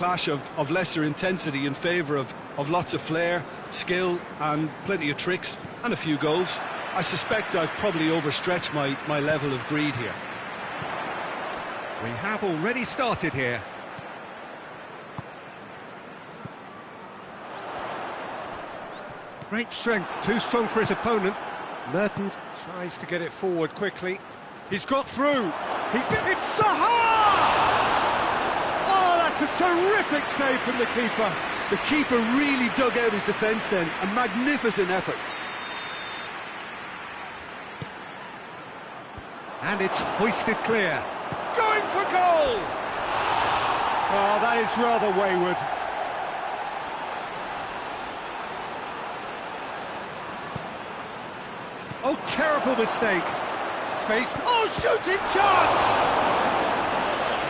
clash of lesser intensity in favour of lots of flair, skill and plenty of tricks and a few goals. I suspect I've probably overstretched my level of greed here. We have already started here. Great strength, too strong for his opponent. Mertens tries to get it forward quickly. He's got through. It's Zaha! Oh, that's a terrific save from the keeper. The keeper really dug out his defence then. A magnificent effort. And it's hoisted clear. Going for goal! Oh, that is rather wayward. Oh, terrible mistake. Faced... Oh, shooting chance!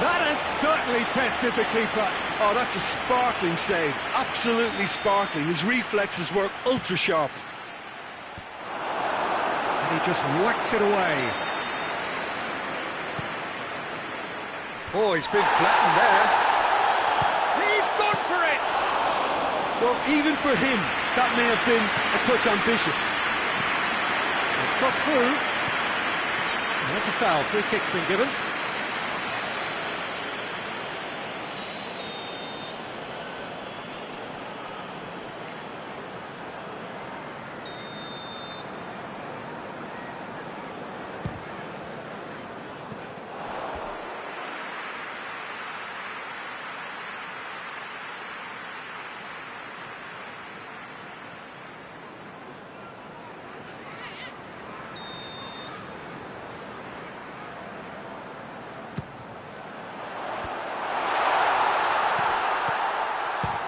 That has certainly tested the keeper. Oh, that's a sparkling save. Absolutely sparkling. His reflexes were ultra-sharp. And he just whacks it away. Oh, he's been flattened there. He's gone for it! Well, even for him, that may have been a touch ambitious. It's got through. There's a foul. Free kick's been given.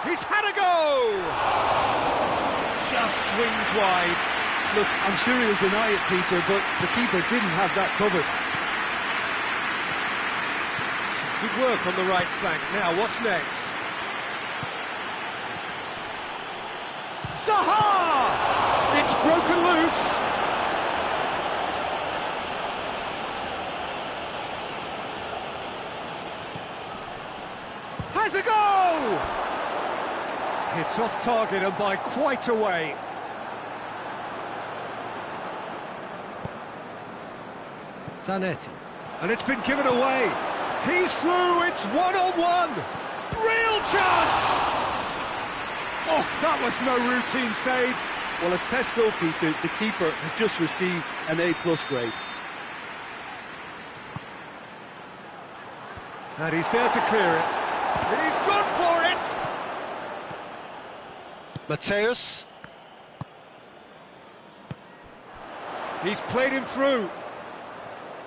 He's had a go! Just swings wide. Look, I'm sure he'll deny it, Peter, but the keeper didn't have that covered. Some good work on the right flank. Now, what's next? Zaha! It's broken loose. Has a go! It's off target and by quite a way. Zanetti. And it's been given away. He's through, it's one-on-one. Real chance! Oh, that was no routine save. Well, as tests go, Peter, the keeper has just received an A+ grade. And he's there to clear it. He's gone for it! Mateus. He's played him through.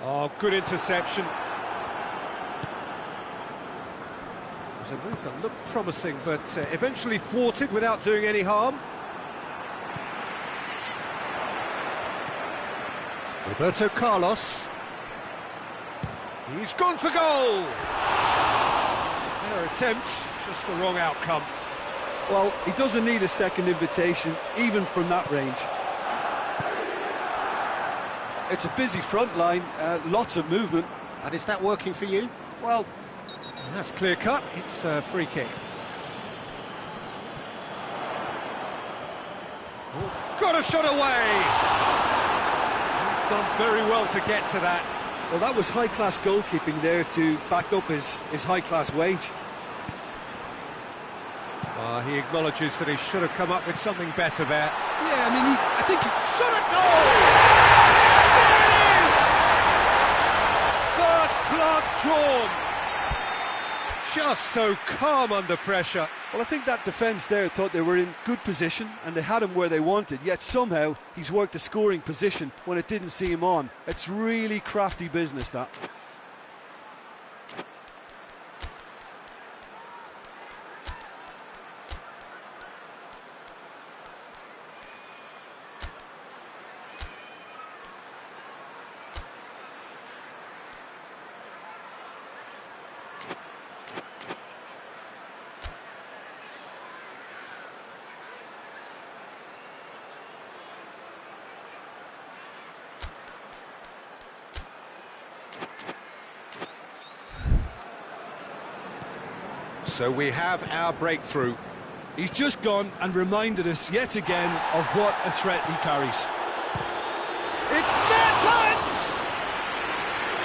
Oh, good interception. It was a move that looked promising, but eventually thwarted without doing any harm. Roberto Carlos. He's gone for goal! Their attempt, just the wrong outcome. Well, he doesn't need a second invitation, even from that range. It's a busy front line, lots of movement. And is that working for you? Well, that's clear cut. It's a free kick. Oh, got a shot away! He's done very well to get to that. Well, that was high-class goalkeeping there to back up his high-class wage. He acknowledges that he should have come up with something better there. Yeah, I mean, I think he Shot a goal! There it is! First blood drawn. Just so calm under pressure. Well, I think that defence there thought they were in good position and they had him where they wanted, yet somehow he's worked a scoring position when it didn't see him on. It's really crafty business, that. So we have our breakthrough. He's just gone and reminded us yet again of what a threat he carries. It's Mertens!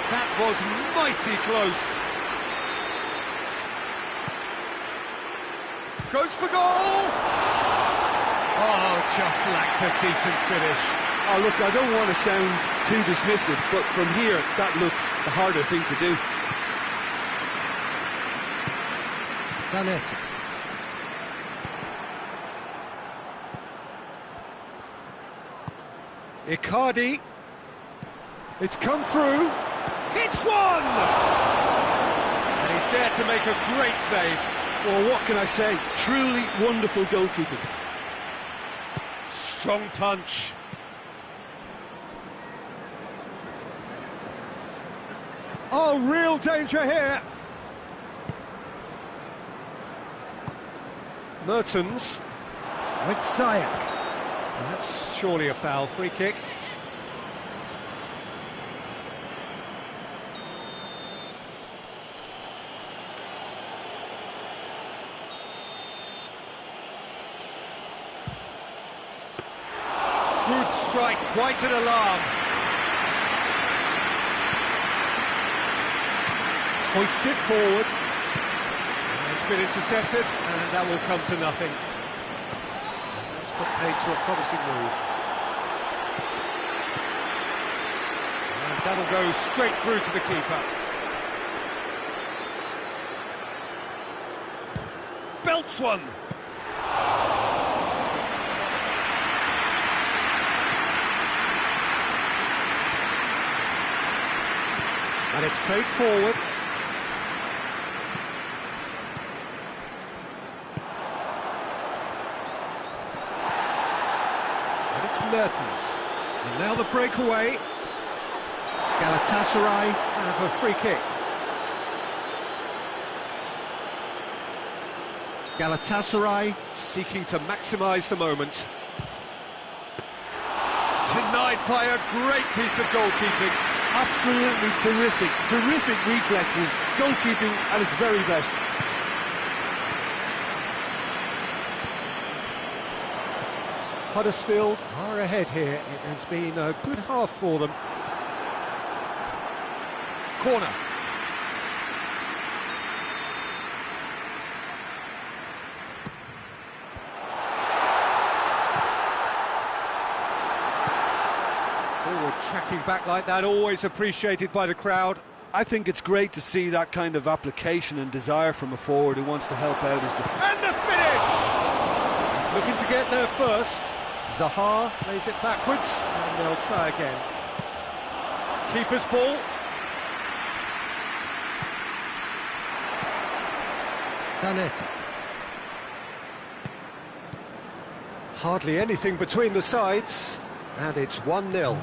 That was mighty close. Goes for goal! Oh, just lacked a decent finish. Oh, look, I don't want to sound too dismissive, but from here, that looked the harder thing to do. Zanetti. Icardi. It's come through. It's one! And he's there to make a great save. Well, what can I say? Truly wonderful goalkeeping. Strong punch. Oh, real danger here. Mertens with Sayak. That's surely a foul. Free kick. Good strike, quite an alarm. Hoists it forward. It's been intercepted, and that will come to nothing. That's put paid to a promising move. And that'll go straight through to the keeper. Belts one! And it's played forward. And it's Mertens. And now the breakaway. Galatasaray have a free kick. Galatasaray seeking to maximise the moment. Denied by a great piece of goalkeeping. Absolutely terrific reflexes, goalkeeping at its very best. Huddersfield are ahead here. It has been a good half for them. Corner. Forward tracking back like that, always appreciated by the crowd. I think it's great to see that kind of application and desire from a forward who wants to help out his defence. And the finish! He's looking to get there first. Zaha plays it backwards, and they'll try again. Keeper's ball. Zanetti. Hardly anything between the sides, and it's 1-0.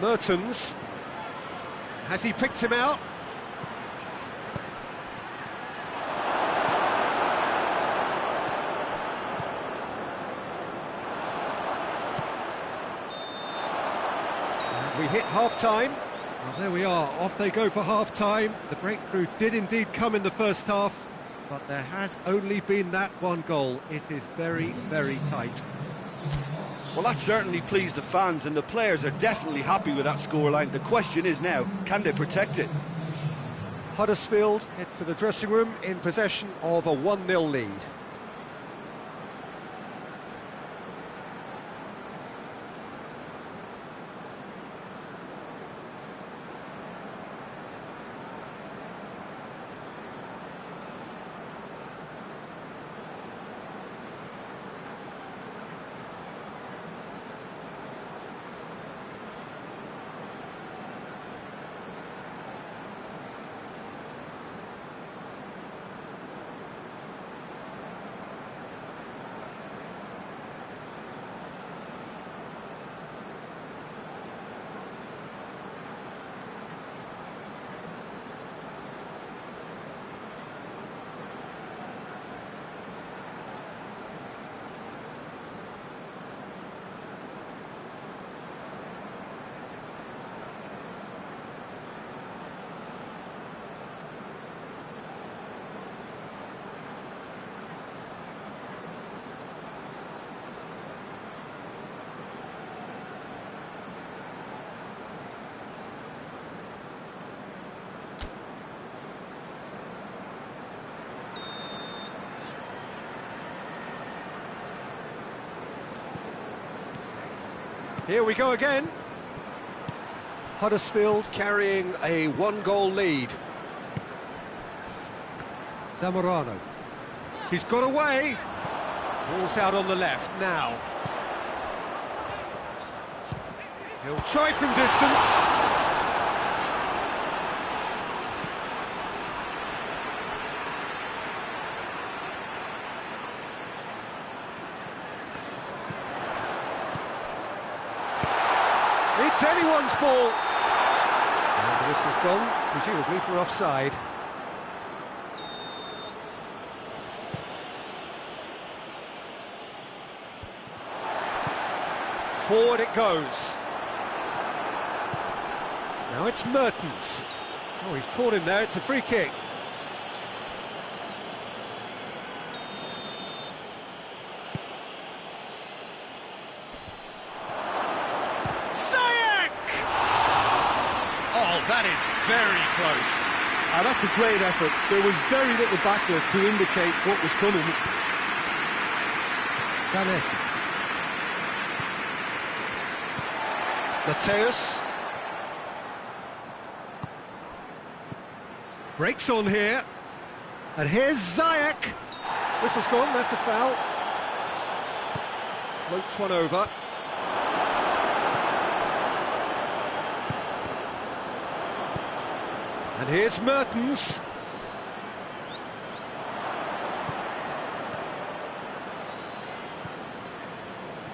Mertens. Has he picked him out? We hit half-time. Well, there we are, off they go for half-time. The breakthrough did indeed come in the first half, but there has only been that one goal. It is very, very tight. Well, that certainly pleased the fans, and the players are definitely happy with that scoreline. The question is now, can they protect it? Huddersfield head for the dressing room in possession of a 1-0 lead. Here we go again. Huddersfield carrying a one-goal lead. Zamorano. He's got away. Ball's out on the left now. He'll try from distance. It's anyone's ball. And this has gone, presumably for offside. Forward it goes. Now it's Mertens. Oh, he's caught him there, it's a free kick. That is very close. That's a great effort. There was very little backlift to indicate what was coming. Zanetti. Mateus. Breaks on here. And here's Ziyech. Whistle's gone, that's a foul. Floats one over. And here's Mertens.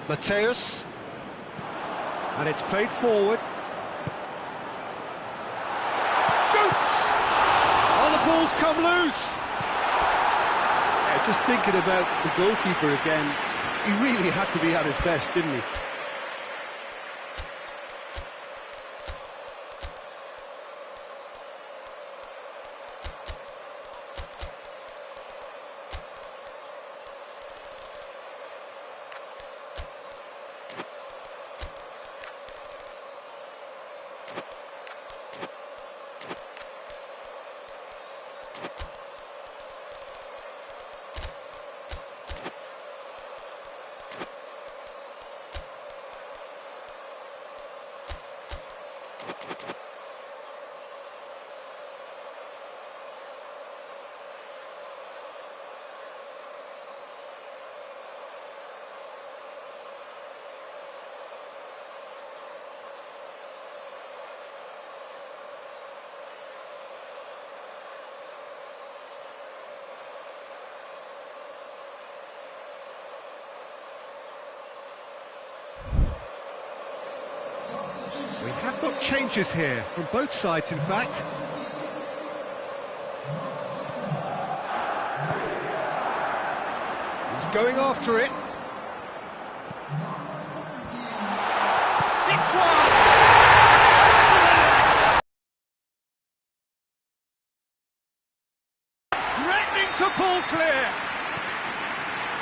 Mateus. And it's played forward. Shoots! Oh, the ball's come loose. Yeah, just thinking about the goalkeeper again, he really had to be at his best, didn't he? We have got changes here, from both sides in fact. He's going after it. It's one! Threatening to pull clear!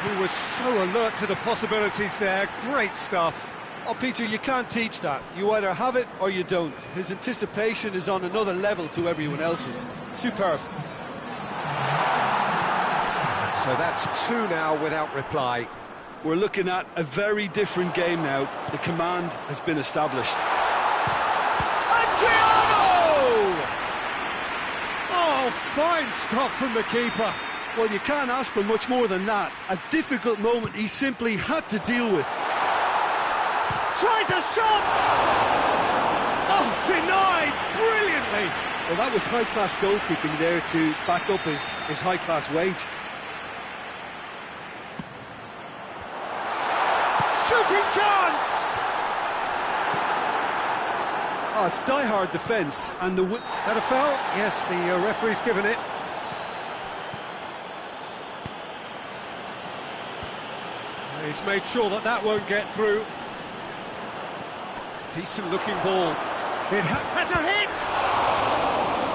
He was so alert to the possibilities there, great stuff. Oh, Peter, you can't teach that. You either have it or you don't. His anticipation is on another level to everyone else's. Superb. So that's two now without reply. We're looking at a very different game now. The command has been established. Adriano! Oh, fine stop from the keeper. Well, you can't ask for much more than that. A difficult moment he simply had to deal with. Tries a shot! Oh, denied brilliantly! Well, that was high-class goalkeeping there to back up his high-class wage. Shooting chance! Oh, it's die-hard defence, and the... That a foul? Yes, the referee's given it. He's made sure that that won't get through. Decent looking ball. It has a hit!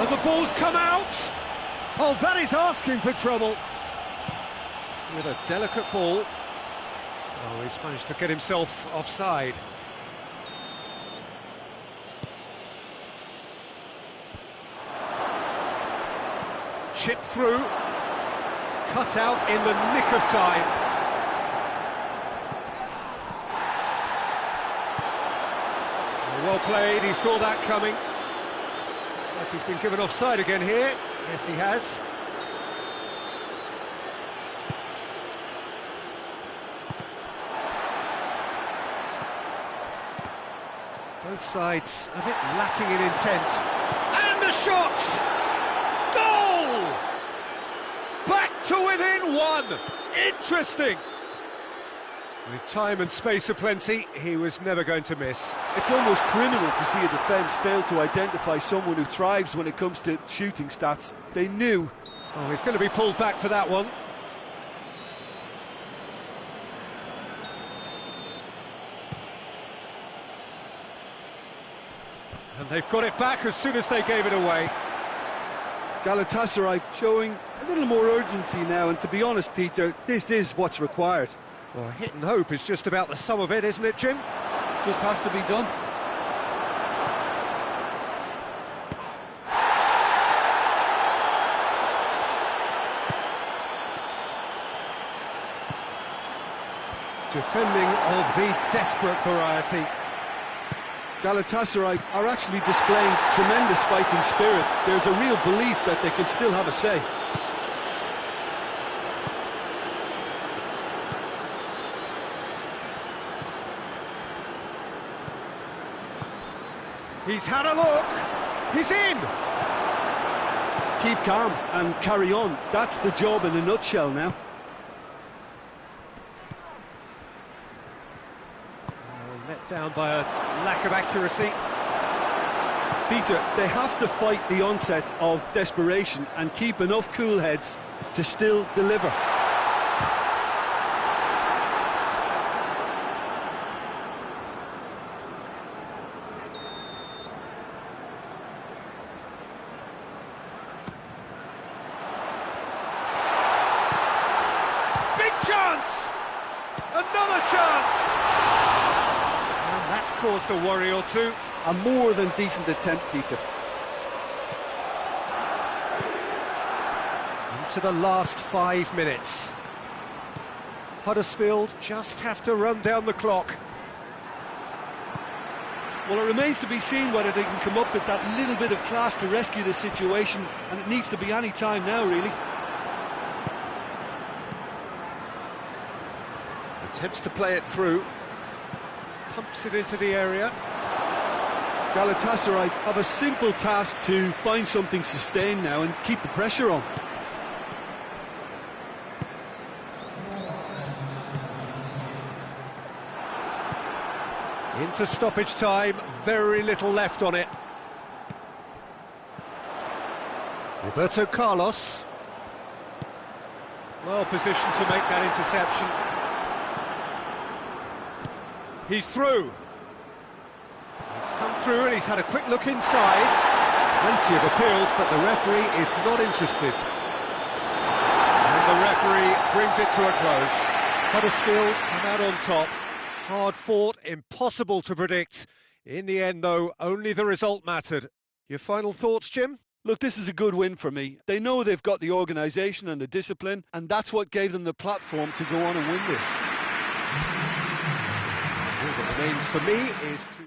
And the ball's come out! Oh, that is asking for trouble. With a delicate ball. Oh, he's managed to get himself offside. Chip through. Cut out in the nick of time. played, he saw that coming. Looks like he's been given offside again here. Yes, he has. Both sides a bit lacking in intent. And the shot! Goal! Back to within one! Interesting! With time and space aplenty, he was never going to miss. It's almost criminal to see a defence fail to identify someone who thrives when it comes to shooting stats. They knew. Oh, he's going to be pulled back for that one. And they've got it back as soon as they gave it away. Galatasaray showing a little more urgency now, and to be honest, Peter, this is what's required. Well, hit and hope is just about the sum of it, isn't it, Jim? Just has to be done. Defending of the desperate variety. Galatasaray are actually displaying tremendous fighting spirit. There's a real belief that they can still have a say. He's had a look. He's in. Keep calm and carry on. That's the job in a nutshell now. Let down by a lack of accuracy. Peter, they have to fight the onset of desperation and keep enough cool heads to still deliver. Big chance! Another chance! And that's caused a worry or two. A more than decent attempt, Peter. Into the last 5 minutes. Huddersfield just have to run down the clock. Well, it remains to be seen whether they can come up with that little bit of class to rescue the situation, and it needs to be any time now, really. Attempts to play it through. Pumps it into the area. Galatasaray have a simple task to find something sustained now and keep the pressure on. Into stoppage time, very little left on it. Roberto Carlos. Well positioned to make that interception. He's through. He's come through and he's had a quick look inside. Plenty of appeals, but the referee is not interested. And the referee brings it to a close. Huddersfield come out on top. Hard fought, impossible to predict. In the end, though, only the result mattered. Your final thoughts, Jim? Look, this is a good win for me. They know they've got the organisation and the discipline, and that's what gave them the platform to go on and win this. All that remains for me is to...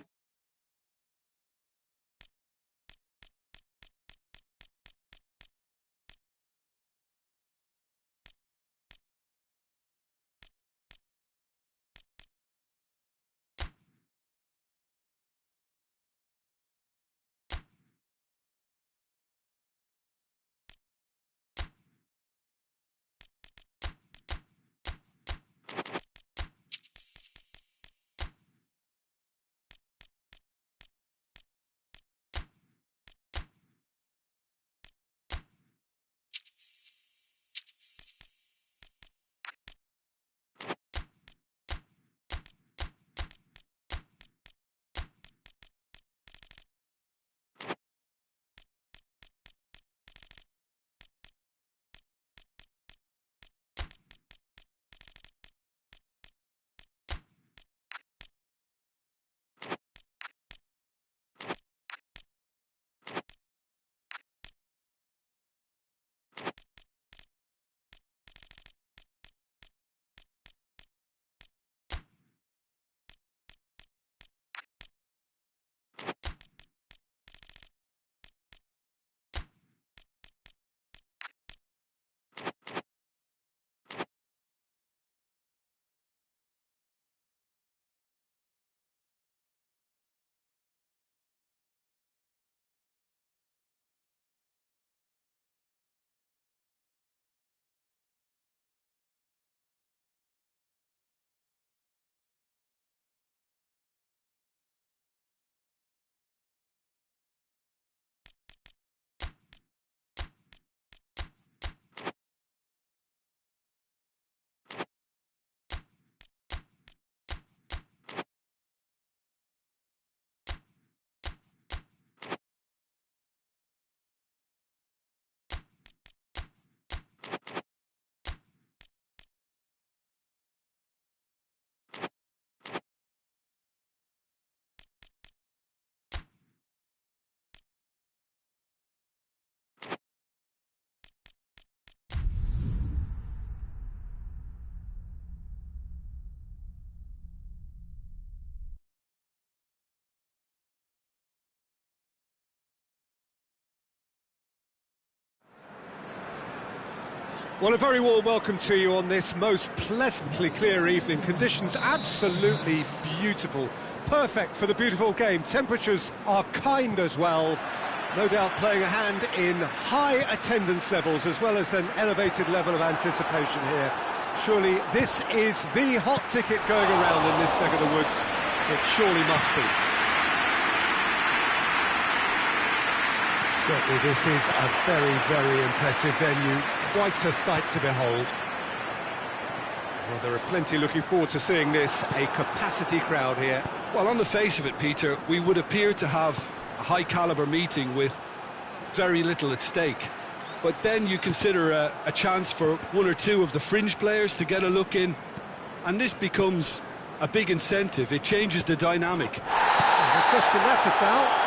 Well, a very warm welcome to you on this most pleasantly clear evening. Conditions absolutely beautiful. Perfect for the beautiful game. Temperatures are kind as well. No doubt playing a hand in high attendance levels as well as an elevated level of anticipation here. Surely this is the hot ticket going around in this neck of the woods. It surely must be. Certainly this is a very, very impressive venue. Quite a sight to behold. Well, there are plenty looking forward to seeing this. A capacity crowd here. Well, on the face of it, Peter, we would appear to have a high-caliber meeting with very little at stake. But then you consider a chance for one or two of the fringe players to get a look in, and this becomes a big incentive. It changes the dynamic. No question, that's a foul.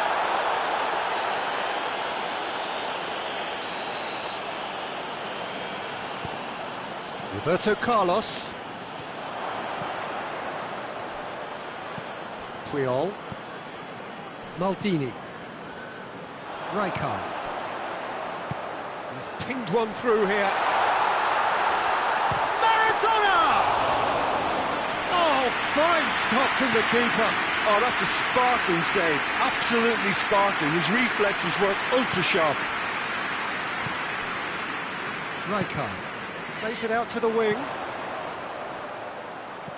Roberto Carlos. Puyol. Maldini. Rijkaard. He's pinged one through here. Maradona! Oh, fine stop from the keeper. Oh, that's a sparkling save. Absolutely sparkling. His reflexes work ultra-sharp. Rijkaard. Plays it out to the wing.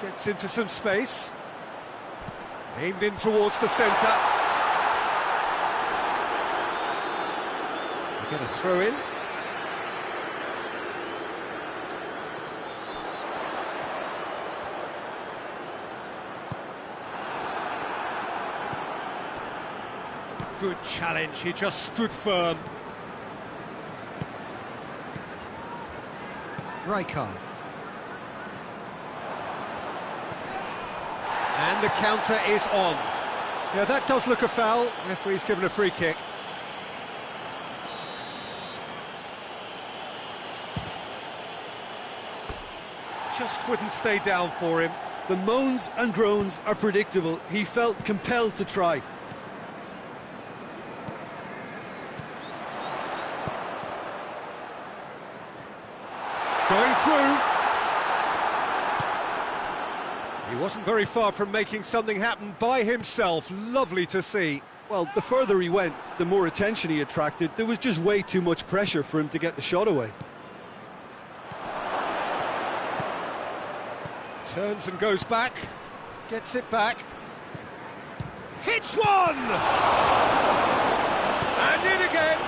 Gets into some space. Aimed in towards the centre. We get a throw in. Good challenge, he just stood firm. Rijkaard. And the counter is on. Yeah, that does look a foul. Referee's given a free kick. Just wouldn't stay down for him. The moans and groans are predictable. He felt compelled to try. Going through. He wasn't very far from making something happen by himself. Lovely to see. Well, the further he went, the more attention he attracted. There was just way too much pressure for him to get the shot away. Turns and goes back. Gets it back. Hits one! And in again.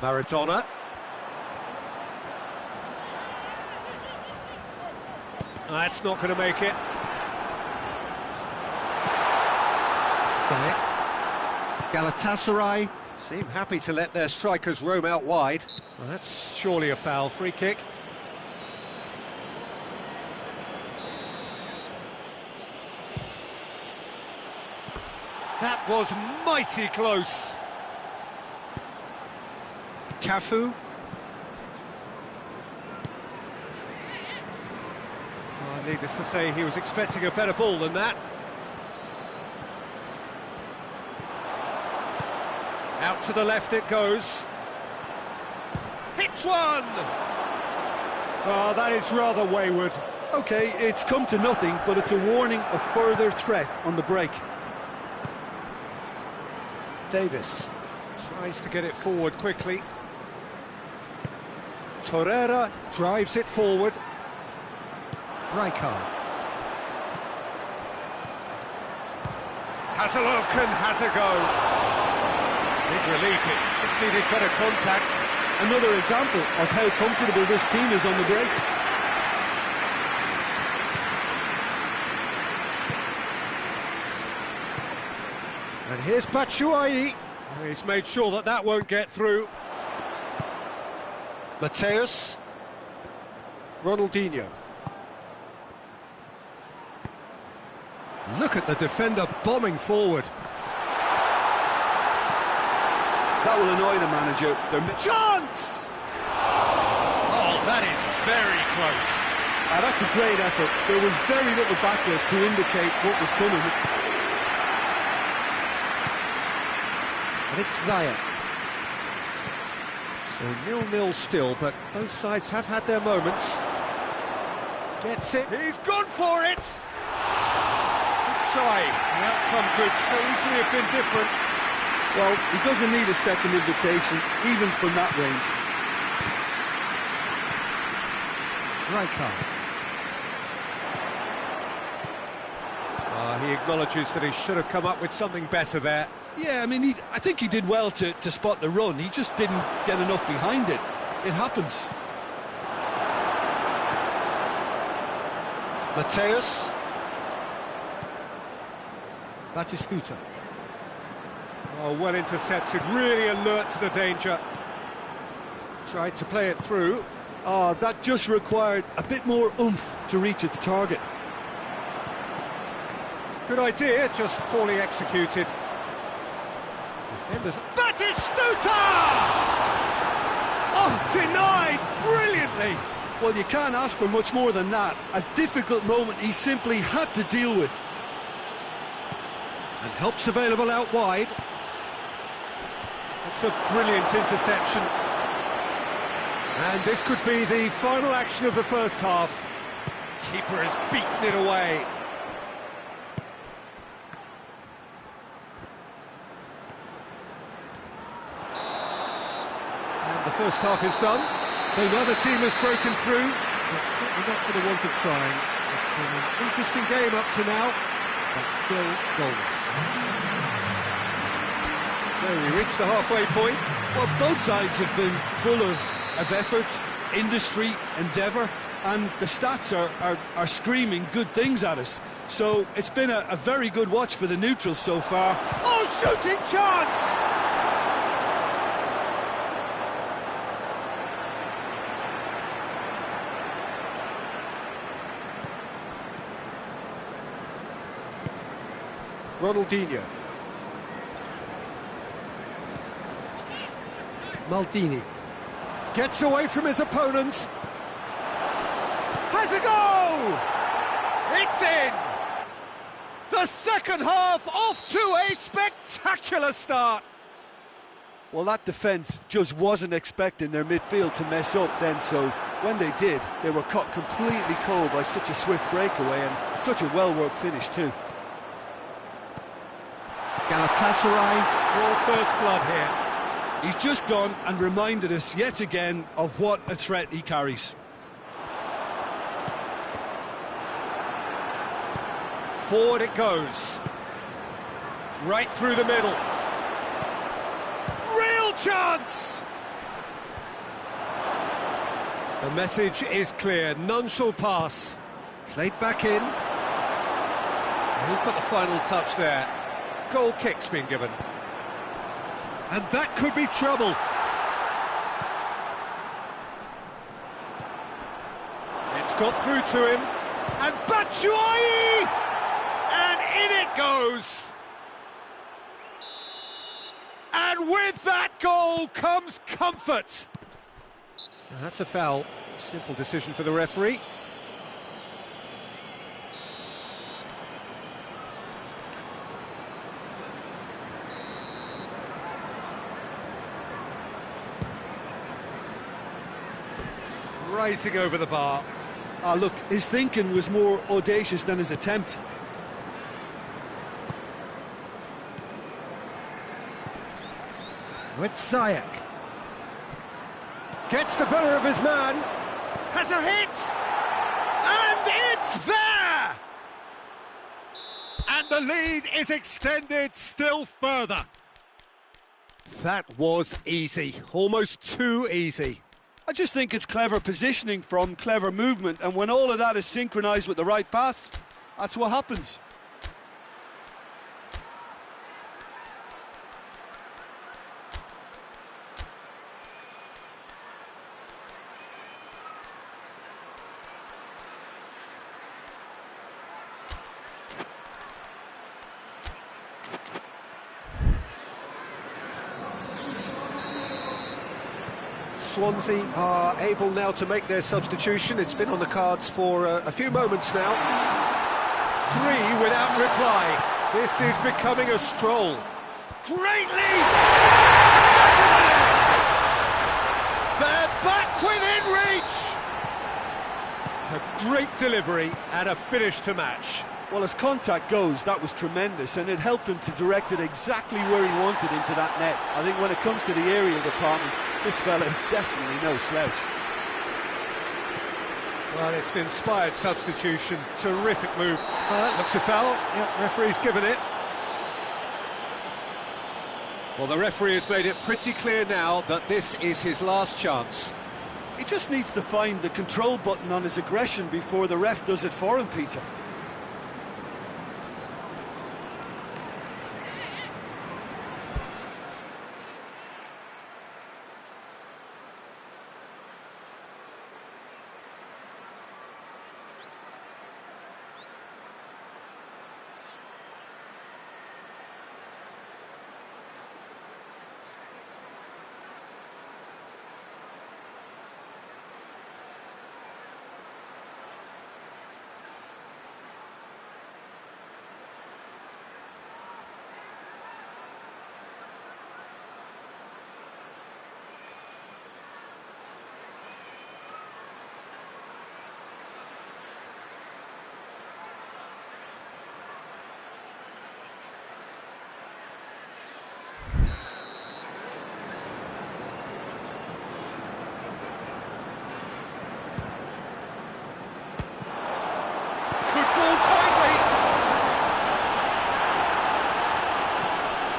Maradona. That's not going to make it. Zayek. Galatasaray. Seem happy to let their strikers roam out wide. Well, that's surely a foul. Free kick. That was mighty close. Cafu. Oh, needless to say, he was expecting a better ball than that. Out to the left it goes. Hits one! Oh, that is rather wayward. OK, it's come to nothing, but it's a warning of further threat on the break. Davis. Tries to get it forward quickly. Torreira drives it forward. Rijkaard. Has a look and has a go. Big relief, it just needed better contact. Another example of how comfortable this team is on the break. And here's Batshuayi. He's made sure that that won't get through. Mateus. Ronaldinho. Look at the defender bombing forward. That will annoy the manager. Chance! Oh, that is very close. That's a great effort. There was very little backlift to indicate what was coming. And it's Zayek. So 0-0 still, but both sides have had their moments. Gets it. He's gone for it! Good try. The outcome could so easily have been different. Well, he doesn't need a second invitation, even from that range. Rijkaard. He acknowledges that he should have come up with something better there. Yeah, I mean, I think he did well to spot the run. He just didn't get enough behind it. It happens. Mateus. Batistuta. Oh, well intercepted, really alert to the danger. Tried to play it through. Oh, that just required a bit more oomph to reach its target. Good idea, just poorly executed. Defenders. Batistuta! Oh, denied brilliantly. Well, you can't ask for much more than that. A difficult moment he simply had to deal with. And help's available out wide. That's a brilliant interception. And this could be the final action of the first half. Keeper has beaten it away. And the first half is done. So neither team has broken through, but certainly not for the want of trying. It's been an interesting game up to now, but still goalless. So we reach the halfway point. Well, both sides have been full of effort, industry, endeavour, and the stats are screaming good things at us. So it's been a very good watch for the neutrals so far. Oh, shooting chance! Ronaldinho. Maldini. Gets away from his opponents. Has a go! It's in! The second half off to a spectacular start. Well, that defence just wasn't expecting their midfield to mess up then, so when they did, they were caught completely cold by such a swift breakaway and such a well-worked finish too. Galatasaray. Draw first blood here. He's just gone and reminded us yet again of what a threat he carries. Forward it goes. Right through the middle. Real chance! The message is clear, none shall pass. Played back in. Who's got the final touch there? Goal kick's been given. And that could be trouble. It's got through to him. And Batshuayi! And in it goes! And with that goal comes comfort. Now that's a foul. Simple decision for the referee. Rising over the bar. Ah, look, his thinking was more audacious than his attempt. With Ziyech. Gets the better of his man. Has a hit! And it's there! And the lead is extended still further. That was easy. Almost too easy. I just think it's clever positioning from clever movement, and when all of that is synchronised with the right pass, that's what happens. Swansea are able now to make their substitution. It's been on the cards for a few moments now. 3 without reply. This is becoming a stroll. Great lead! They're back within reach! A great delivery and a finish to match. Well, as contact goes, that was tremendous, and it helped him to direct it exactly where he wanted into that net. I think when it comes to the aerial department, this fella is definitely no slouch. Well, it's an inspired substitution. Terrific move. Looks a foul. Yep, referee's given it. Well, the referee has made it pretty clear now that this is his last chance. He just needs to find the control button on his aggression before the ref does it for him, Peter.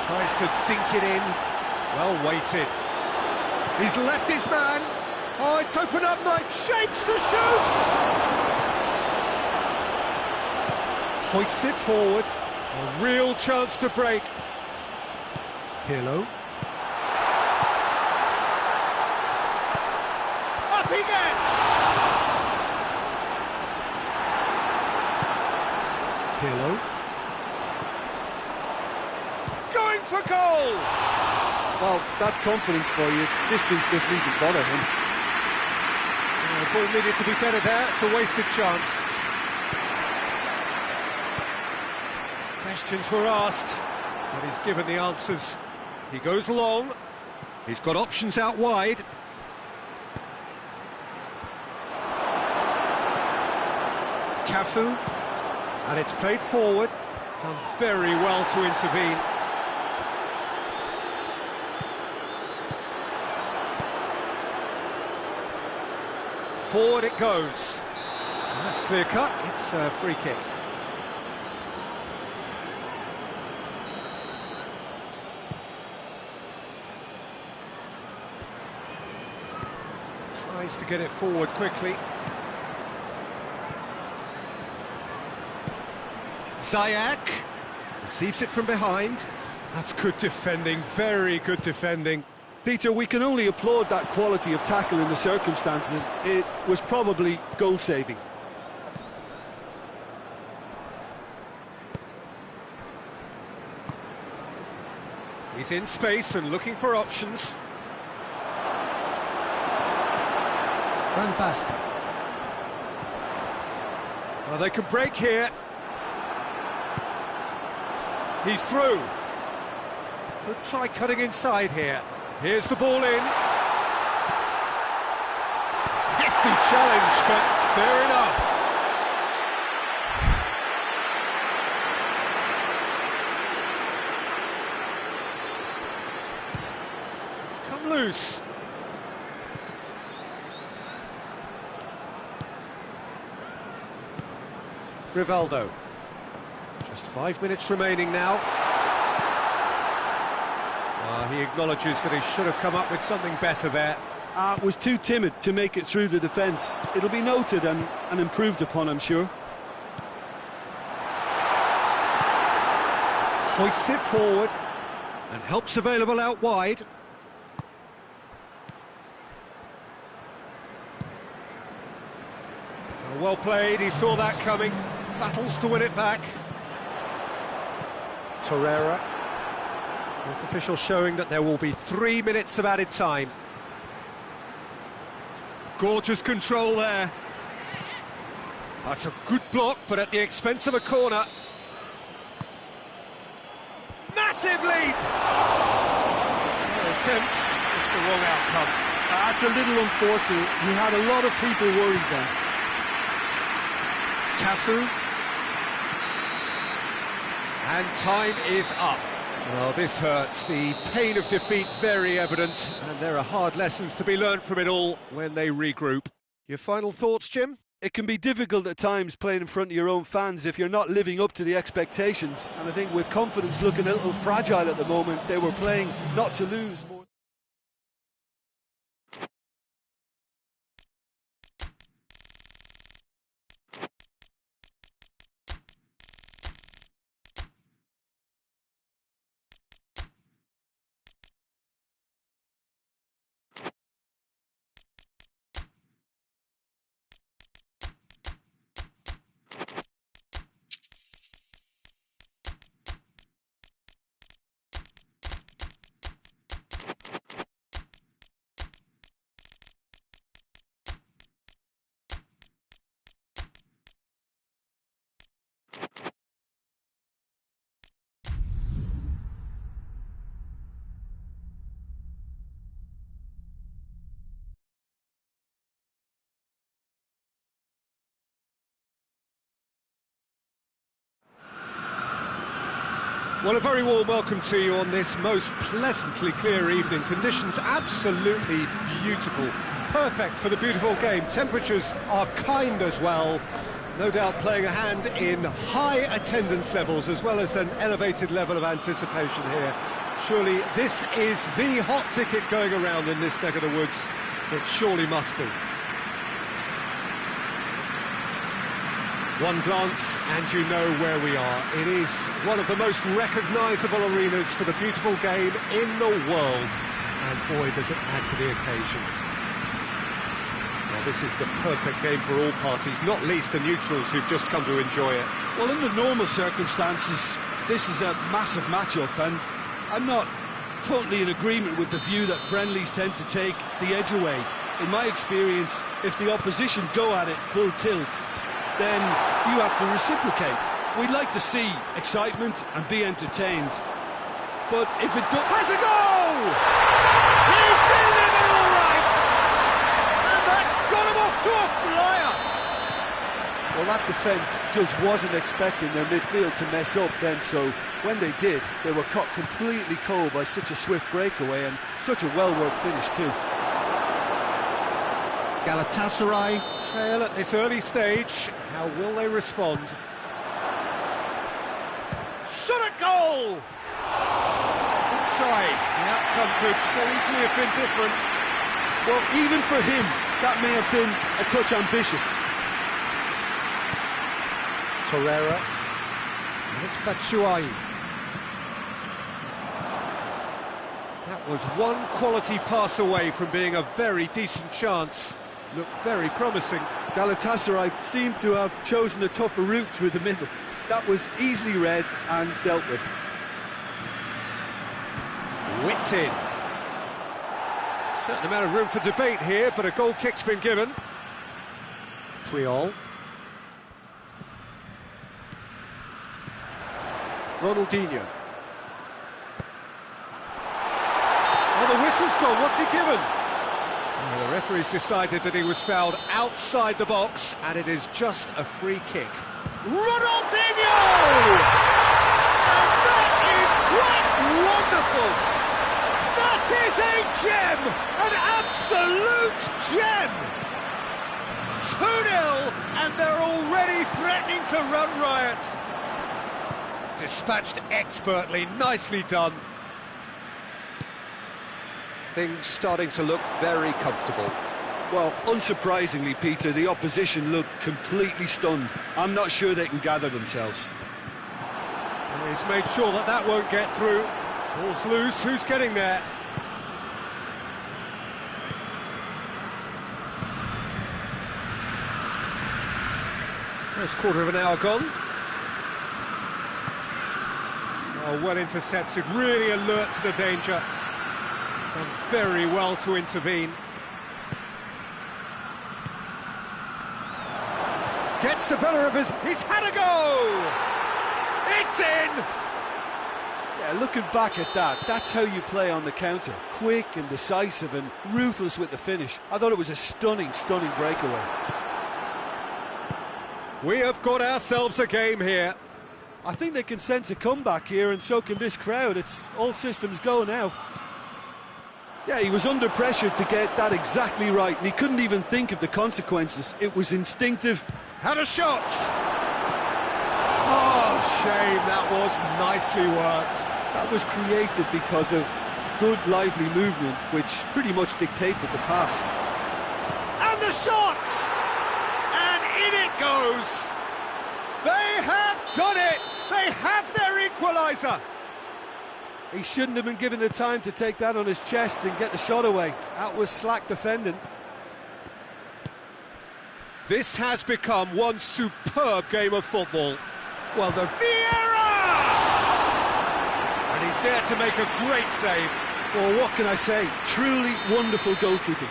Tries to dink it in. Well weighted. He's left his man. Oh, it's opened up nice. Shapes to shoot! Hoists it forward. A real chance to break. Pirlo. Up he gets! Pirlo. Going for goal! Well, that's confidence for you. Distance doesn't even bother him. The ball needed to be better there. It's a wasted chance. Questions were asked, but he's given the answers. He goes long. He's got options out wide. Cafu. And it's played forward. Done very well to intervene. Forward it goes. And that's clear cut. It's a free kick. Tries to get it forward quickly. Ziyech receives it from behind. That's good defending, very good defending. Peter, we can only applaud that quality of tackle in the circumstances. It was probably goal-saving. He's in space and looking for options. Van Basten. Well, they could break here. He's through. Could try cutting inside here. Here's the ball in. Hefty challenge, but fair enough. It's come loose. Rivaldo. Just 5 minutes remaining now. He acknowledges that he should have come up with something better there. Was too timid to make it through the defence. It'll be noted and improved upon, I'm sure. Hoists it forward and helps available out wide. Well played, he saw that coming. Battles to win it back. Torreira. Fourth official showing that there will be 3 minutes of added time. Gorgeous control there. That's a good block, but at the expense of a corner. Massive leap! Attempt, it's the wrong outcome. That's a little unfortunate. He had a lot of people worried then. Cafu. And time is up. Well, this hurts. The pain of defeat very evident, and there are hard lessons to be learned from it all when they regroup. Your final thoughts, Jim? It can be difficult at times playing in front of your own fans if you're not living up to the expectations. And I think with confidence looking a little fragile at the moment, they were playing not to lose more. Well, a very warm welcome to you on this most pleasantly clear evening. Conditions absolutely beautiful. Perfect for the beautiful game. Temperatures are kind as well. No doubt playing a hand in high attendance levels as well as an elevated level of anticipation here. Surely this is the hot ticket going around in this neck of the woods. It surely must be. One glance and you know where we are. It is one of the most recognisable arenas for the beautiful game in the world. And boy, does it add to the occasion. Well, this is the perfect game for all parties, not least the neutrals who've just come to enjoy it. Well, under normal circumstances, this is a massive match-up, and I'm not totally in agreement with the view that friendlies tend to take the edge away. In my experience, if the opposition go at it full tilt, then you have to reciprocate. We'd like to see excitement and be entertained. But if it does... Has a goal! He's delivered all right! And that's got him off to a flyer! Well, that defence just wasn't expecting their midfield to mess up then, so when they did, they were caught completely cold by such a swift breakaway and such a well-worked finish too. Galatasaray trail at this early stage. How will they respond? Shot at goal! Good try. The outcome could so easily have been different. Well, even for him, That may have been a touch ambitious. Torreira. And it's Batshuayi. That was one quality pass away from being a very decent chance. Looked very promising. Galatasaray seemed to have chosen a tougher route through the middle. That was easily read and dealt with. Whipped in. Certain amount of room for debate here, but a goal kick's been given. Triol. Ronaldinho. Oh, the whistle's gone. What's he given? Oh, the referee's decided that he was fouled outside the box, and it is just a free kick. Ronaldinho! And that is quite wonderful! That is a gem! An absolute gem! 2-0, and they're already threatening to run riot. Dispatched expertly, nicely done. Things starting to look very comfortable. Well, unsurprisingly, Peter, the opposition look completely stunned. I'm not sure they can gather themselves. Well, he's made sure that that won't get through. Ball's loose, who's getting there? First quarter of an hour gone. Oh, well intercepted, really alert to the danger. Done very well to intervene. Gets the better of he's had a go! It's in! Yeah, looking back at that, that's how you play on the counter. Quick and decisive and ruthless with the finish. I thought it was a stunning, stunning breakaway. We have got ourselves a game here. I think they can sense a comeback here, and so can this crowd. It's all systems go now. Yeah, he was under pressure to get that exactly right, and he couldn't even think of the consequences. It was instinctive. Had a shot! Oh, shame, that was nicely worked. That was created because of good, lively movement, which pretty much dictated the pass. And the shot! And in it goes! They have done it! They have their equaliser! He shouldn't have been given the time to take that on his chest and get the shot away. That was slack defending. This has become one superb game of football. Well, they're... Vieira! And he's there to make a great save. Well, what can I say? Truly wonderful goalkeeping.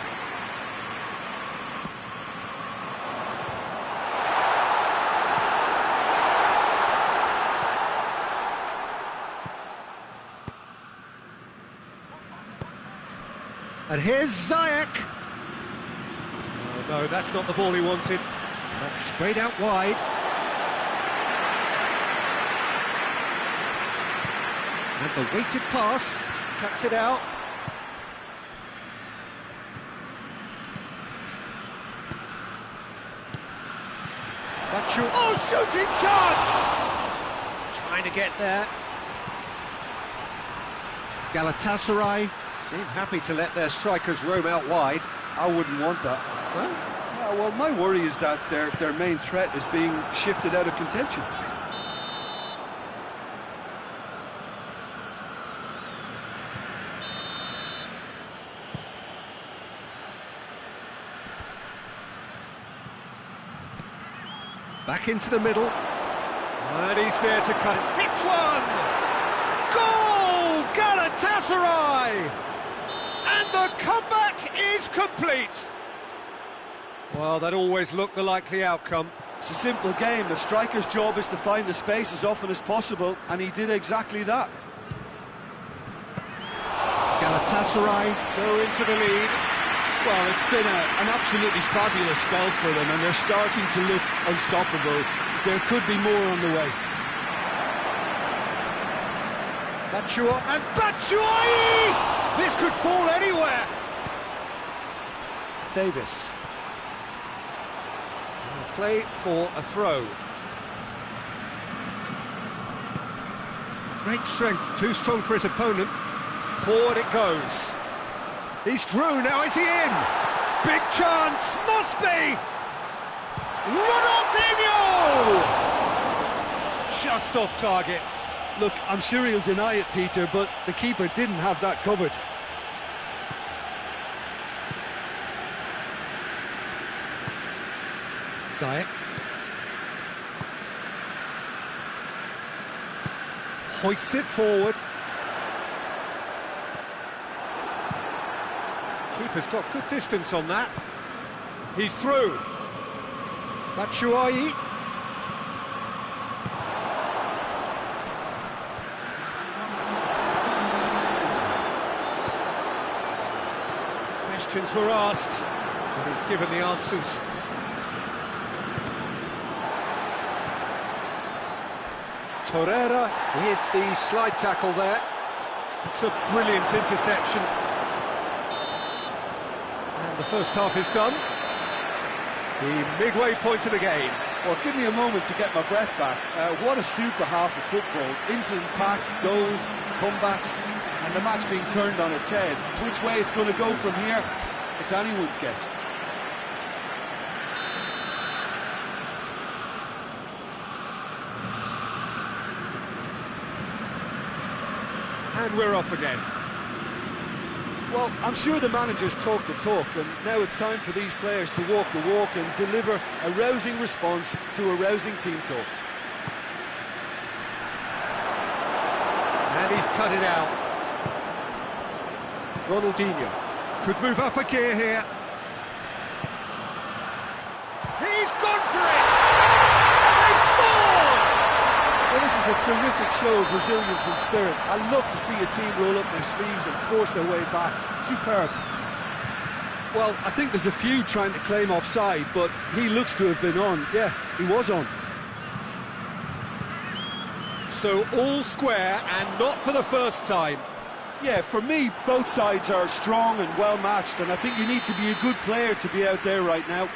And here's Ziyech. Oh, no, that's not the ball he wanted. That's sprayed out wide. And the weighted pass cuts it out. Oh, shooting chance! Trying to get there. Galatasaray seem happy to let their strikers roam out wide. I wouldn't want that. Well, yeah, well, my worry is that their main threat is being shifted out of contention. back into the middle. And he's there to cut it. Hits one! Goal! Galatasaray! And the comeback is complete. Well, that always looked the likely outcome. It's a simple game. The striker's job is to find the space as often as possible, and he did exactly that. Galatasaray go into the lead. Well, it's been an absolutely fabulous spell for them, and they're starting to look unstoppable. There could be more on the way. Batshuayi and Batshuayi! This could fall anywhere. Davis. Play for a throw. Great strength, too strong for his opponent. Forward it goes. He's through, now is he in? Big chance, must be! Ronaldinho! Just off target. Look, I'm sure he'll deny it, Peter, but the keeper didn't have that covered. Ziyech. Hoists it forward. Keeper's got good distance on that. He's through. Batshuayi. Questions were asked, but he's given the answers. Torreira with the slide tackle there. It's a brilliant interception. And the first half is done. The midway point of the game. Well, give me a moment to get my breath back. What a super half of football. Incident-packed, goals, comebacks, and the match being turned on its head. Which way it's going to go from here, it's anyone's guess. And we're off again. Well, I'm sure the managers talk the talk, and now it's time for these players to walk the walk and deliver a rousing response to a rousing team talk. And he's cut it out. Ronaldinho could move up a gear here. He's gone for it! They've scored! Well, this is a terrific show of resilience and spirit. I love to see a team roll up their sleeves and force their way back. Superb. Well, I think there's a few trying to claim offside, but he looks to have been on. Yeah, he was on. So all square, and not for the first time. Yeah, for me, both sides are strong and well-matched, and I think you need to be a good player to be out there right now.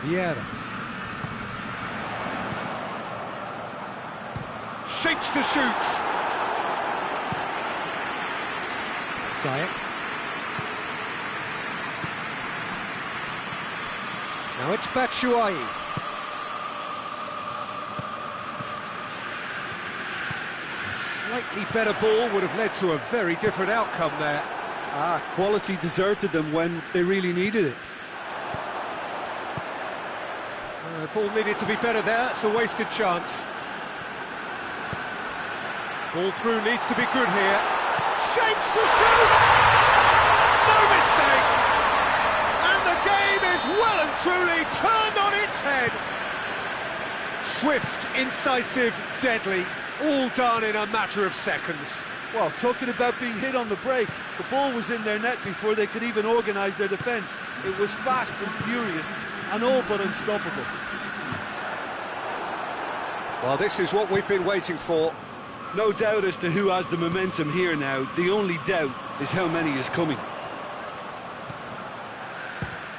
Vieira. Shapes to shoot. Ziyech. Now it's Batshuayi. A slightly better ball would have led to a very different outcome there. Quality deserted them when they really needed it. The ball needed to be better there, it's a wasted chance. Ball through needs to be good here. Shapes to shoot! No mistake! And the game is well and truly turned on its head. Swift, incisive, deadly, all done in a matter of seconds. Well, talking about being hit on the break, the ball was in their net before they could even organise their defence. It was fast and furious, and all but unstoppable. Well, this is what we've been waiting for. No doubt as to who has the momentum here now. The only doubt is how many is coming.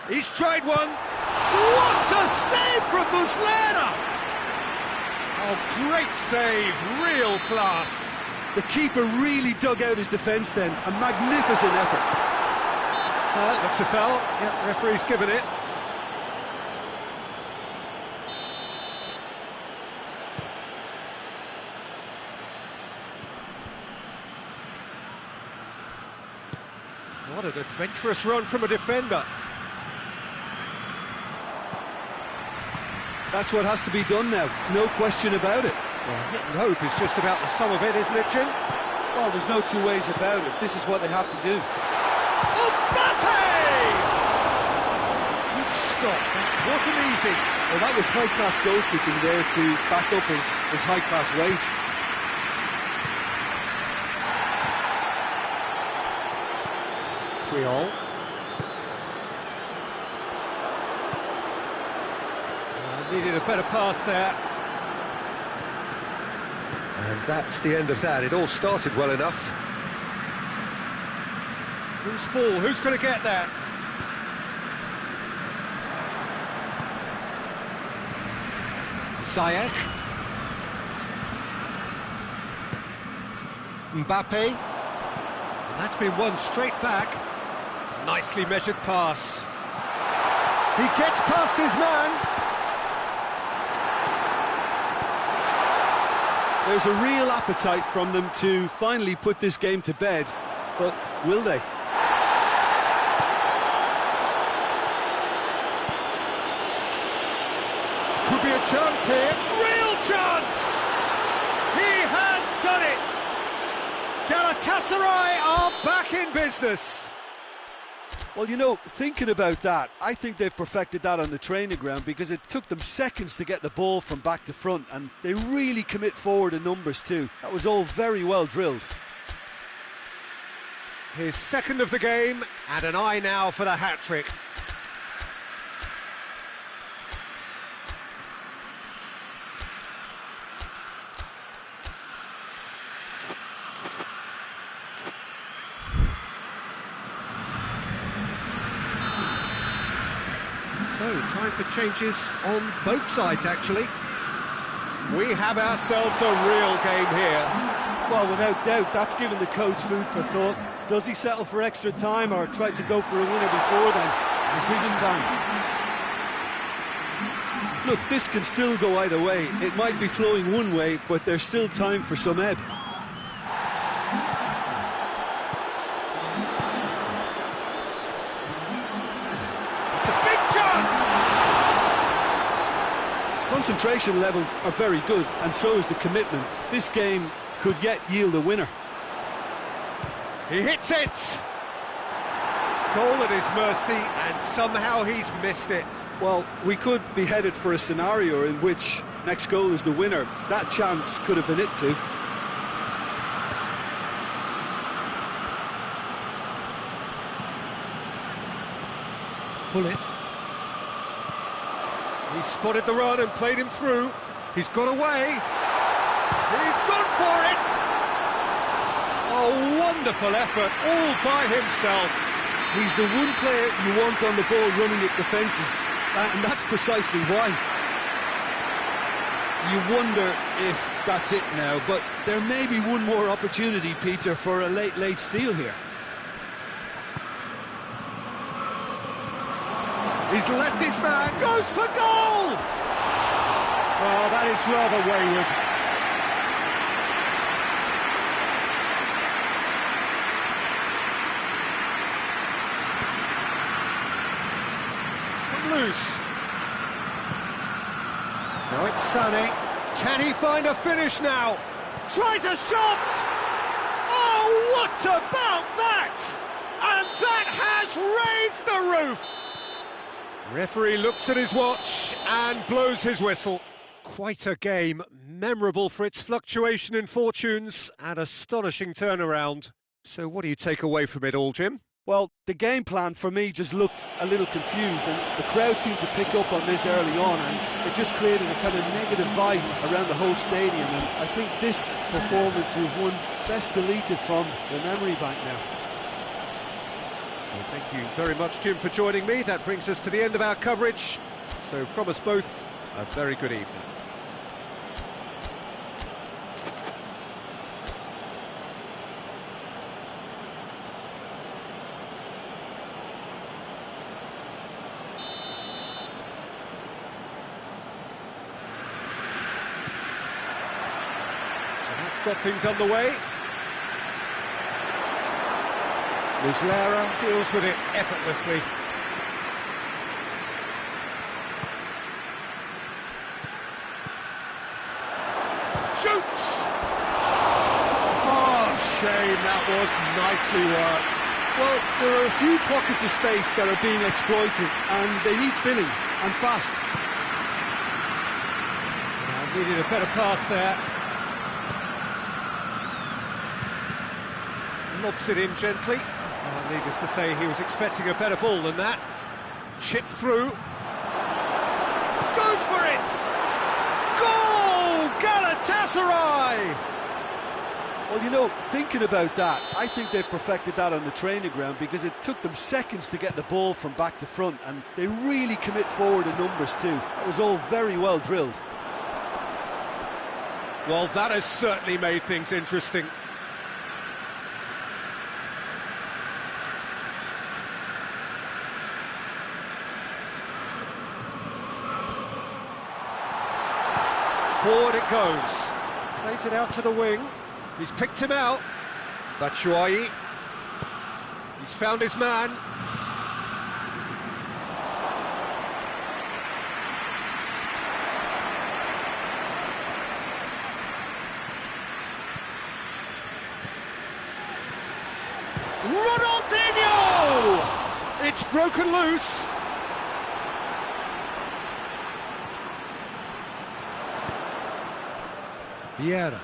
He's tried one. What a save from Muslera! Oh, great save, real class. The keeper really dug out his defence then. A magnificent effort. Looks a foul. Yep, referee's given it. What an adventurous run from a defender. That's what has to be done now, no question about it. Well, hit and hope is just about the sum of it, isn't it, Jim? Well, there's no two ways about it. This is what they have to do. Mbappe! Good stop, that wasn't easy. Well, that was high-class goalkeeping there to back up his high-class wage. Triol. Needed a better pass there. And that's the end of that. It all started well enough. Who's ball? Who's going to get that? Ziyech. Mbappe. And that's been won straight back. Nicely measured pass. He gets past his man. There's a real appetite from them to finally put this game to bed, but will they? Could be a chance here. Real chance! He has done it! Galatasaray are back in business. Well, you know, thinking about that, I think they've perfected that on the training ground because it took them seconds to get the ball from back to front, and they really commit forward in numbers too. That was all very well drilled. His second of the game, and an eye now for the hat-trick. So, time for changes on both sides, actually. We have ourselves a real game here. Well, without doubt, that's given the coach food for thought. Does he settle for extra time or try to go for a winner before then? Decision time. Look, this can still go either way. It might be flowing one way, but there's still time for some ebb. Concentration levels are very good, and so is the commitment. This game could yet yield a winner. He hits it! Goal at his mercy, and somehow he's missed it. Well, we could be headed for a scenario in which next goal is the winner. That chance could have been it too. Bullet. He spotted the run and played him through. He's got away. He's gone for it! A wonderful effort, all by himself. He's the one player you want on the ball running at defences, and that's precisely why. You wonder if that's it now, but there may be one more opportunity, Peter, for a late steal here. He's left his man, goes for goal! Oh, that is rather wayward. It's come loose. Now it's Sané. Can he find a finish now? Tries a shot! Oh, what about that? And that has raised the roof! Referee looks at his watch and blows his whistle. Quite a game, memorable for its fluctuation in fortunes and astonishing turnaround. So what do you take away from it all, Jim? Well, the game plan for me just looked a little confused, and the crowd seemed to pick up on this early on, and it just created a kind of negative vibe around the whole stadium, and I think this performance was one best deleted from the memory bank now. So thank you very much, Jim, for joining me. That brings us to the end of our coverage. So from us both, a very good evening. So that's got things underway. Muslera deals with it effortlessly. Shoots! Oh, shame, that was nicely worked. Well, there are a few pockets of space that are being exploited, and they need filling, and fast. Needed a better pass there. Lobs it in gently. Needless to say, he was expecting a better ball than that. Chipped through. Goes for it! Goal! Galatasaray! Well, you know, thinking about that, I think they've perfected that on the training ground because it took them seconds to get the ball from back to front, and they really commit forward in numbers too. That was all very well drilled. Well, that has certainly made things interesting. Forward it goes. Plays it out to the wing. He's picked him out. Batshuayi. He's found his man. Ronaldinho! It's broken loose. Vieira.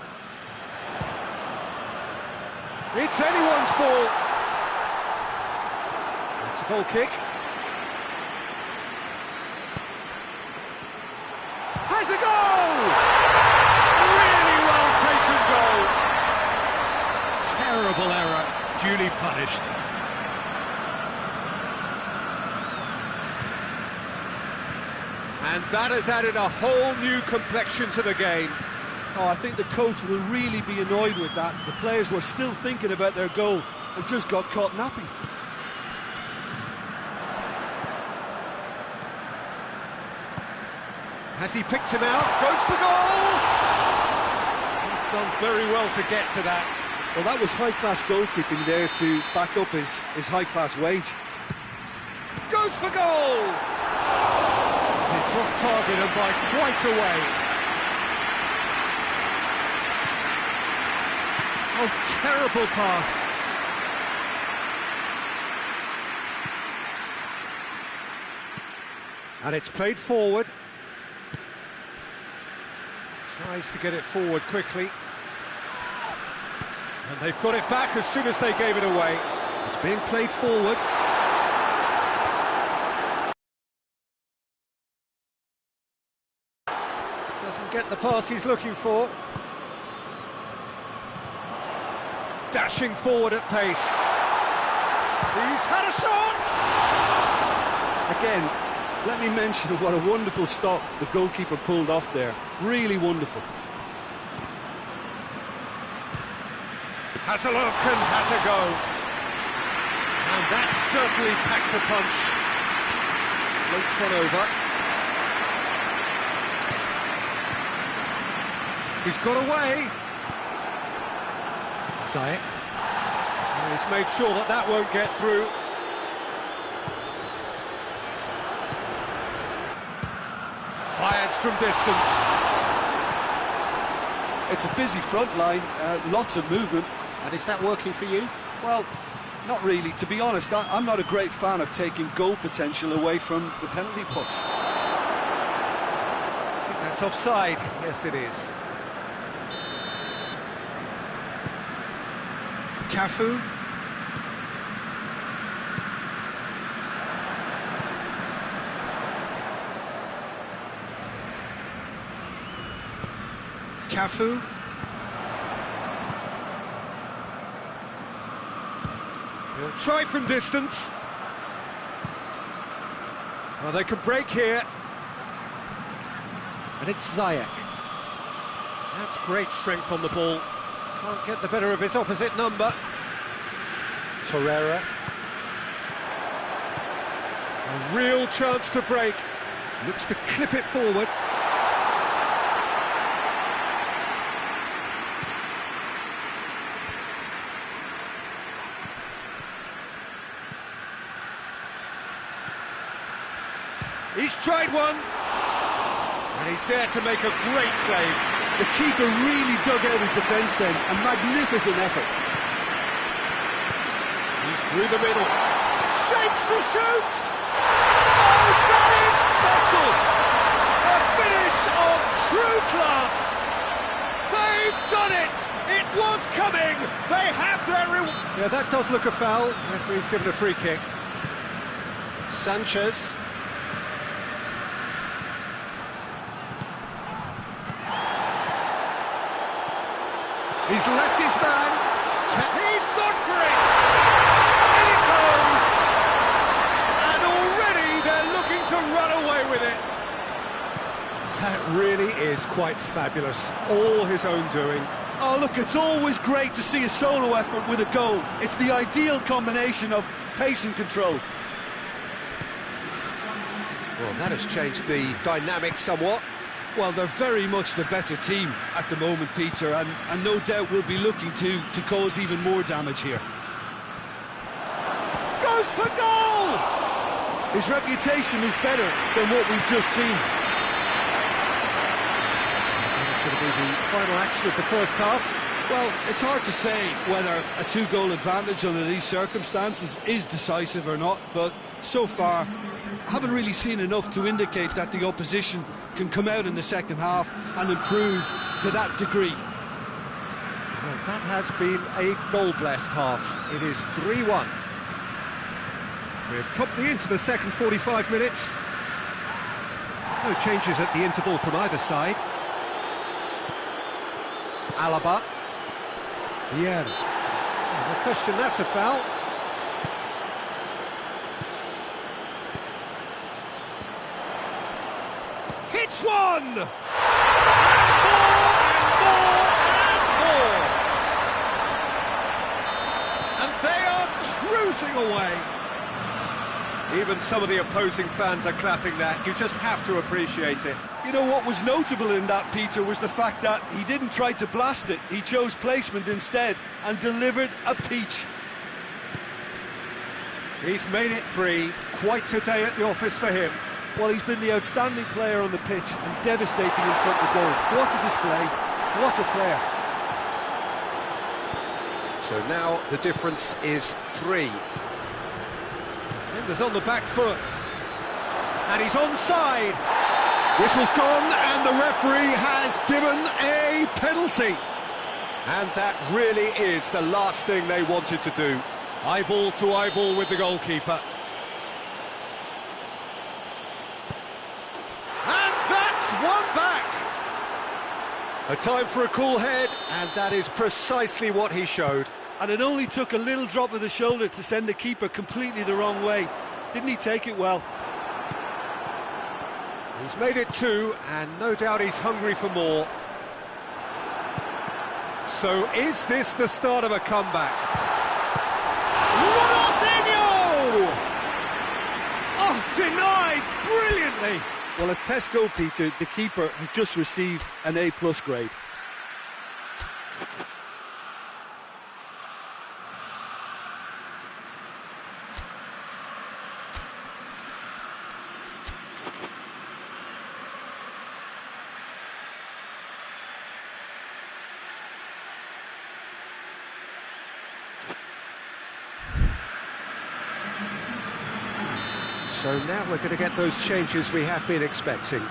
It's anyone's ball. It's a goal kick. Has a goal! Really well taken goal. Terrible error, duly punished. And that has added a whole new complexion to the game. Oh, I think the coach will really be annoyed with that. The players were still thinking about their goal and just got caught napping. Has he picked him out? Goes for goal! He's done very well to get to that. Well, that was high-class goalkeeping there to back up his high-class wage. Goes for goal! It's off target and by quite a way. Oh, terrible pass. And it's played forward. Tries to get it forward quickly. And they've got it back as soon as they gave it away. It's being played forward. Doesn't get the pass he's looking for. Dashing forward at pace. He's had a shot! Again, let me mention what a wonderful stop the goalkeeper pulled off there. Really wonderful. Has a look and has a go. And that certainly packed a punch. Floats one over. He's got away. Ziyech. He's made sure that that won't get through. Fires from distance. It's a busy front line, lots of movement. And is that working for you? Well, not really. To be honest, I'm not a great fan of taking goal potential away from the penalty box. I think that's offside. Yes, it is. Cafu. Cafu. He'll try from distance. Well, they could break here. And it's Ziyech. That's great strength on the ball. Can't get the better of his opposite number. Torreira. A real chance to break. Looks to clip it forward. He's tried one. And he's there to make a great save. The keeper really dug out his defence then. A magnificent effort. He's through the middle. Shapes to shoot! Oh, that is special! A finish of true class! They've done it! It was coming! They have their reward! Yeah, that does look a foul. Referee's given a free kick. Sanchez. He's left his man. He's gone for it! In it goes! And already they're looking to run away with it. That really is quite fabulous. All his own doing. Oh, look, it's always great to see a solo effort with a goal. It's the ideal combination of pace and control. Well, that has changed the dynamic somewhat. Well, they're very much the better team at the moment, Peter, and no doubt will be looking to cause even more damage here. Goes for goal! His reputation is better than what we've just seen. It's going to be the final action of the first half. Well, it's hard to say whether a two-goal advantage under these circumstances is decisive or not, but so far, I haven't really seen enough to indicate that the opposition can come out in the second half and improve to that degree. Well, that has been a goal-blessed half. It is 3-1. We're promptly into the second 45 minutes. No changes at the interval from either side. Alaba. Yeah. No question, that's a foul. Hits one! And more! And they are cruising away. Even some of the opposing fans are clapping that. You just have to appreciate it. You know, what was notable in that, Peter, was the fact that he didn't try to blast it. He chose placement instead and delivered a peach. He's made it 3. Quite a day at the office for him. Well, he's been the outstanding player on the pitch and devastating in front of goal. What a display, what a player. So now the difference is 3. Defender's on the back foot. And he's onside. Whistle's gone and the referee has given a penalty. And that really is the last thing they wanted to do. Eyeball to eyeball with the goalkeeper. And that's one back! A time for a cool head, and that is precisely what he showed. And it only took a little drop of the shoulder to send the keeper completely the wrong way. Didn't he take it well? He's made it 2, and no doubt he's hungry for more. So is this the start of a comeback? Ronaldinho! Oh, denied brilliantly! Well, as tests go, Peter, the keeper has just received an A+ grade. So now we're going to get those changes we have been expecting.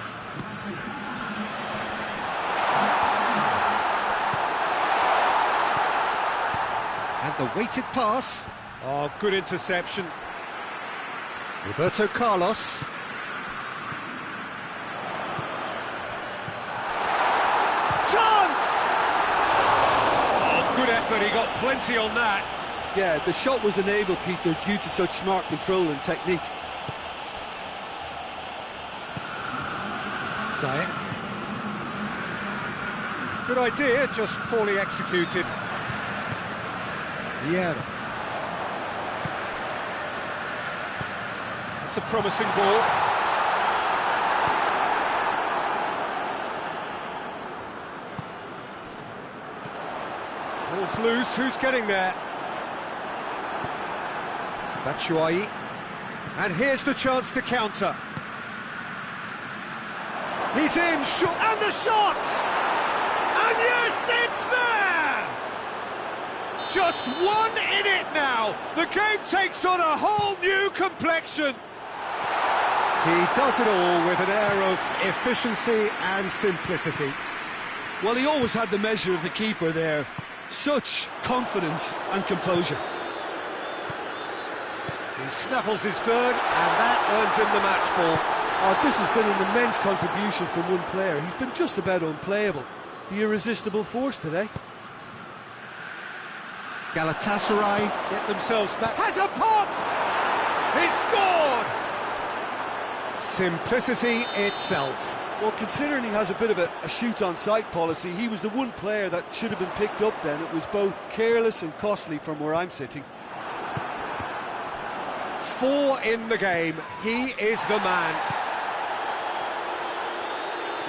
And the weighted pass. Oh, good interception. Roberto Carlos. Chance! Oh, good effort, he got plenty on that. Yeah, the shot was enabled, Peter, due to such smart control and technique. Good idea, just poorly executed. Yeah. That's a promising ball. Ball's loose, who's getting there? Batshuayi. And here's the chance to counter. He's in, and the shot! And yes, it's there! Just 1 in it now. The game takes on a whole new complexion. He does it all with an air of efficiency and simplicity. Well, he always had the measure of the keeper there. Such confidence and composure. He snaffles his third, and that earns him the match ball. Oh, this has been an immense contribution from one player. He's been just about unplayable. The irresistible force today. Galatasaray Get themselves back. Has a pop! He's scored! Simplicity itself. Well, considering he has a bit of a shoot-on-sight policy, he was the one player that should have been picked up then. It was both careless and costly from where I'm sitting. 4 in the game. He is the man.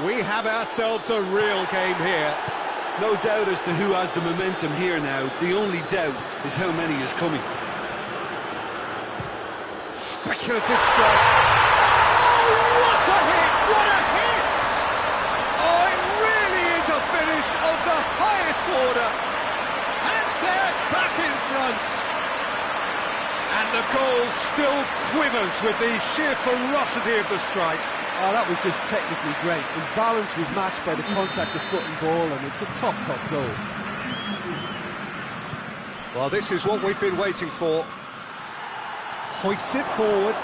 We have ourselves a real game here. No doubt as to who has the momentum here now. The only doubt is how many is coming. Speculative strike. Oh, what a hit! What a hit! Oh, it really is a finish of the highest order. And they're back in front. And the goal still quivers with the sheer ferocity of the strike. Oh, that was just technically great. His balance was matched by the contact of foot and ball, and it's a top goal. Well, this is what we've been waiting for. Hoists it forward.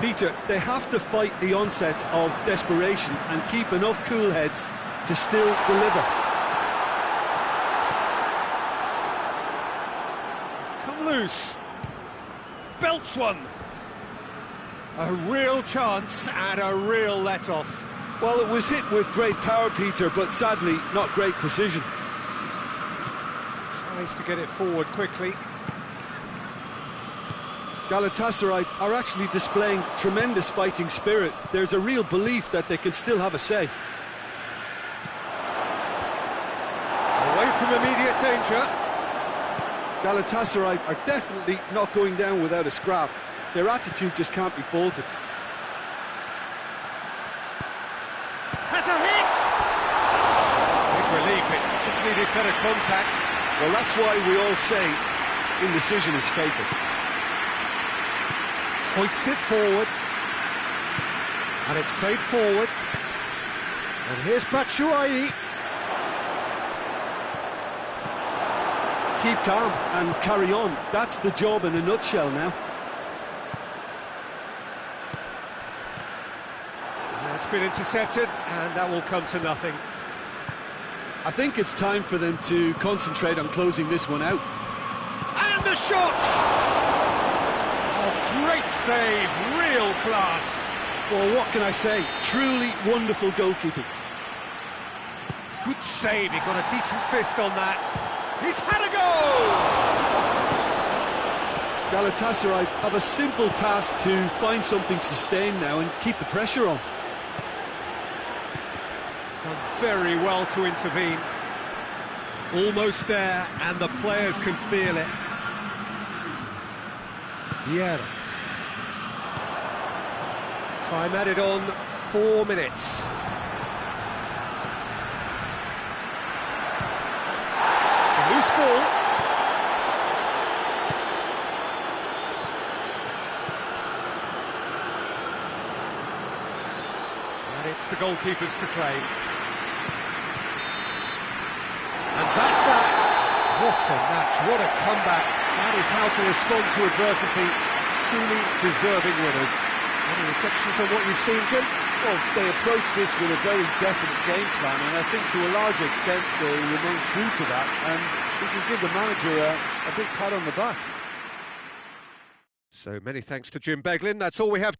Peter, they have to fight the onset of desperation and keep enough cool heads to still deliver. It's come loose. Belts one. A real chance and a real let-off. Well, it was hit with great power, Peter, but sadly not great precision. Tries to get it forward quickly. Galatasaray are actually displaying tremendous fighting spirit. There's a real belief that they can still have a say. Away from immediate danger. Galatasaray are definitely not going down without a scrap. Their attitude just can't be faulted. Has a hit! Big relief, it just needed better contact. Well, that's why we all say indecision is fatal. Hoists it forward. And it's played forward. And here's Batshuayi. Keep calm and carry on. That's the job in a nutshell now. It's been intercepted, and that will come to nothing. I think it's time for them to concentrate on closing this one out. And the shot! Oh, great save, real class. Well, what can I say? Truly wonderful goalkeeping. Good save, he got a decent fist on that. He's had a goal! Galatasaray have a simple task to find something sustained now and keep the pressure on. Done very well to intervene. Almost there, and the players can feel it. Yeah. Time added on, 4 minutes. It's a loose ball. And it's the goalkeepers to claim. And that's that. What a match, what a comeback. That is how to respond to adversity. Truly deserving winners. Any reflections on what you've seen, Jim? Well, they approached this with a very definite game plan, and I think to a large extent they remain true to that, and we can give the manager a big pat on the back. So many thanks to Jim Beglin. That's all we have.